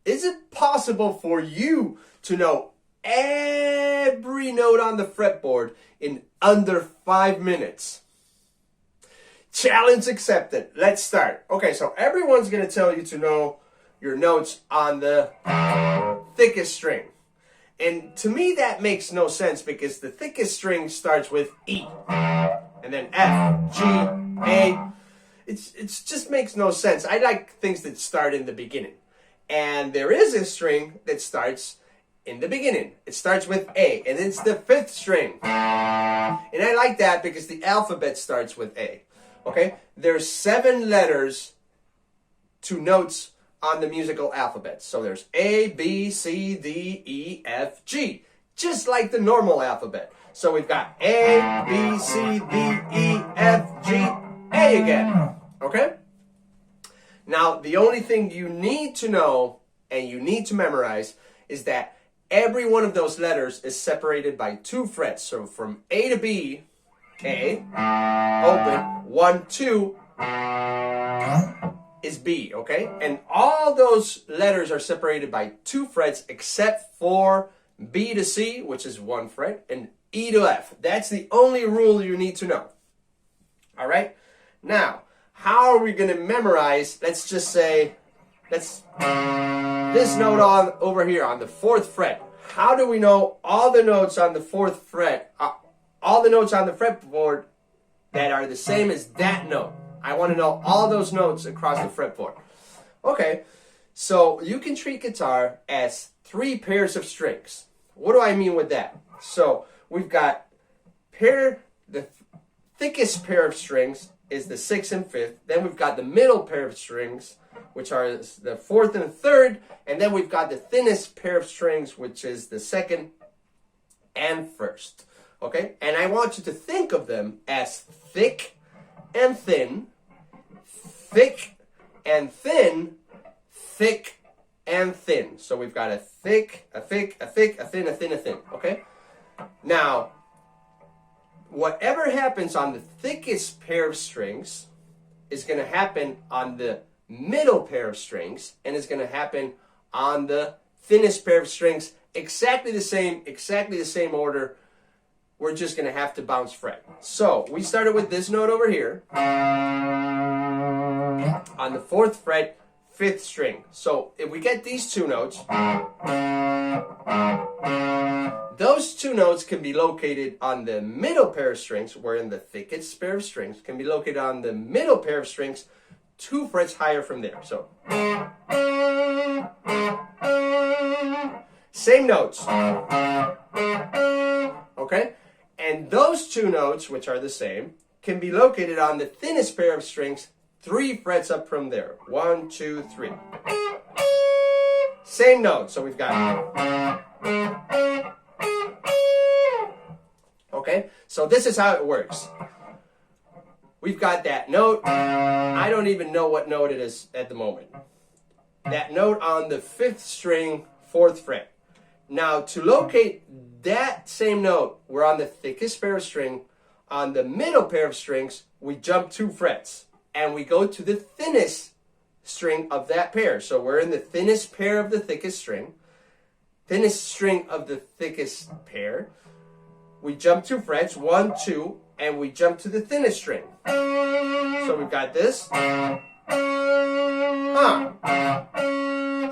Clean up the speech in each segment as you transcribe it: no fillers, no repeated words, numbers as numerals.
Is it possible for you to know every note on the fretboard in under 5 minutes? Challenge accepted. Let's start. Okay, so everyone's going to tell you to know your notes on the thickest string. And to me, that makes no sense because the thickest string starts with E. And then F, G, A. It just makes no sense. I like things that start in the beginning. And there is a string that starts in the beginning. It starts with A, and it's the 5th string. And I like that because the alphabet starts with A. Okay? There's 7 letters to notes on the musical alphabet. So there's A, B, C, D, E, F, G. Just like the normal alphabet. So we've got A, B, C, D, E, F, G, A again. Okay? Now, the only thing you need to know and you need to memorize is that every one of those letters is separated by 2 frets. So from A to B, A, open, 1, 2, is B, okay? And all those letters are separated by 2 frets except for B to C, which is 1 fret, and E to F. That's the only rule you need to know. All right? Now, how are we going to memorize, let's just say, this note on over here on the 4th fret. How do we know all the notes on the 4th fret, all the notes on the fretboard that are the same as that note? I want to know all those notes across the fretboard. Okay, so you can treat guitar as 3 pairs of strings. What do I mean with that? So we've got the thickest pair of strings is the 6th and 5th. Then we've got the middle pair of strings, which are the 4th and 3rd. And then we've got the thinnest pair of strings, which is the 2nd and 1st. Okay, and I want you to think of them as thick and thin, thick and thin, thick and thin. So we've got a thick, a thick, a thick, a thin, a thin, a thin. Okay? Now, whatever happens on the thickest pair of strings is going to happen on the middle pair of strings and is going to happen on the thinnest pair of strings. Exactly the same order. We're just going to have to bounce fret. So we started with this note over here on the 4th fret, 5th string. So if we get these 2 notes, those 2 notes can be located on the middle pair of strings, wherein the thickest pair of strings can be located on the middle pair of strings 2 frets higher from there. So same notes. Okay? And those 2 notes, which are the same, can be located on the thinnest pair of strings 3 frets up from there. 1, 2, 3. Same note. So we've got. Okay? So this is how it works. We've got that note. I don't even know what note it is at the moment. That note on the 5th string, 4th fret. Now, to locate that same note, we're on the thickest pair of string. On the middle pair of strings, we jump 2 frets. And we go to the thinnest string of that pair. So we're in the thinnest pair of the thickest string. Thinnest string of the thickest pair. We jump 2 frets, 1, 2, and we jump to the thinnest string. So we've got this.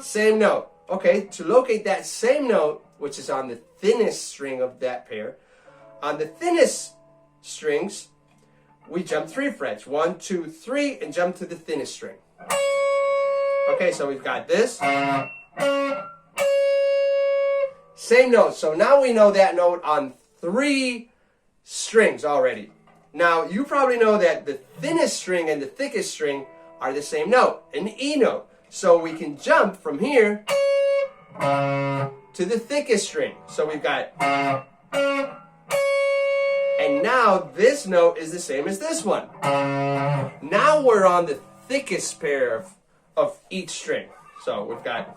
Same note. Okay, to locate that same note, which is on the thinnest string of that pair, on the thinnest strings, we jump 3 frets, 1, 2, 3, and jump to the thinnest string. Okay, so we've got this. Same note. So now we know that note on 3 strings already. Now, you probably know that the thinnest string and the thickest string are the same note, an E note. So we can jump from here to the thickest string. So we've got, and now this note is the same as this one. Now we're on the thickest pair of each string. So we've got,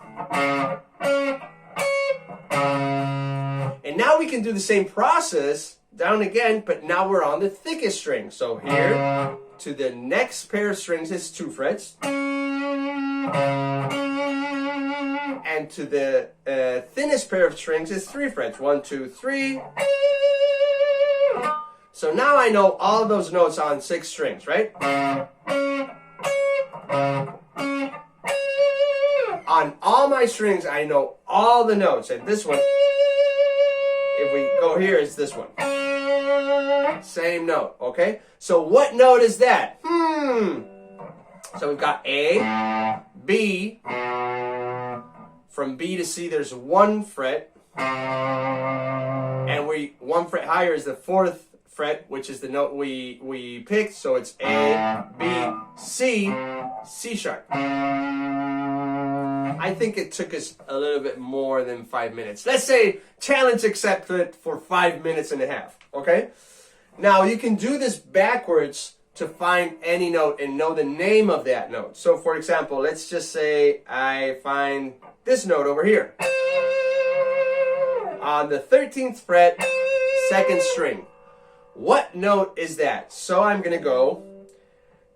and now we can do the same process down again, but now we're on the thickest string. So here to the next pair of strings is 2 frets. And And to the thinnest pair of strings is 3 frets. 1, 2, 3. So now I know all of those notes on 6 strings, right? On all my strings, I know all the notes. And this one, if we go here, is this one. Same note, okay? So what note is that? So we've got A, B. From B to C, there's 1 fret. And 1 fret higher is the 4th fret, which is the note we picked. So it's A, B, C, C sharp. I think it took us a little bit more than 5 minutes. Let's say challenge accepted for 5 minutes and a half, okay? Now you can do this backwards to find any note and know the name of that note. So for example, let's just say I find this note over here. On the 13th fret, 2nd string. What note is that? So I'm going to go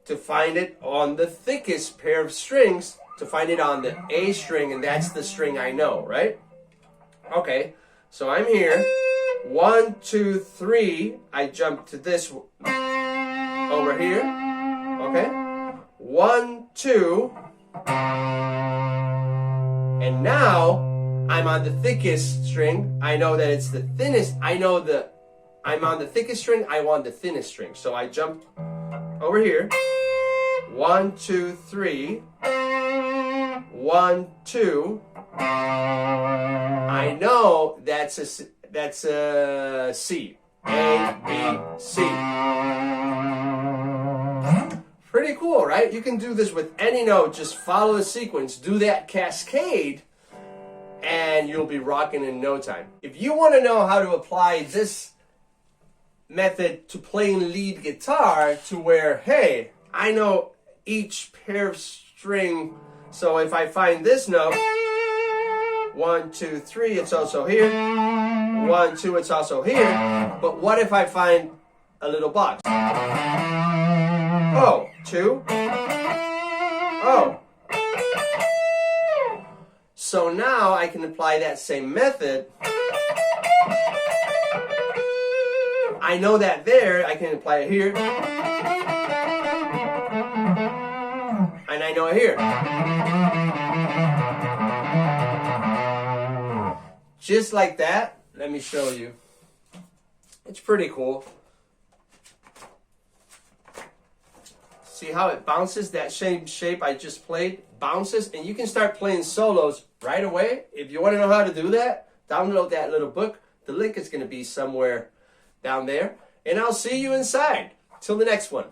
to find it on the thickest pair of strings, to find it on the A string, and that's the string I know, right? Okay, so I'm here. 1, 2, 3. I jump to this over here. Okay, 1, 2. And now I'm on the thickest string. I know that it's the thinnest. I'm on the thickest string. I want the thinnest string. So I jump over here. 1, 2, 3. 1, 2. I know that's a C. A, B, C. Pretty cool, right? You can do this with any note. Just follow the sequence. Do that cascade, and you'll be rocking in no time. If you want to know how to apply this method to playing lead guitar to where, hey, I know each pair of string. So if I find this note, 1, 2, 3, it's also here. 1, 2, it's also here. But what if I find a little box? Oh, 2. Oh. So now I can apply that same method. I know that there, I can apply it here. And I know it here. Just like that. Let me show you. It's pretty cool. See how it bounces? That same shape I just played bounces, and you can start playing solos right away. If you want to know how to do that, download that little book. The link is going to be somewhere down there. And I'll see you inside. Till the next one.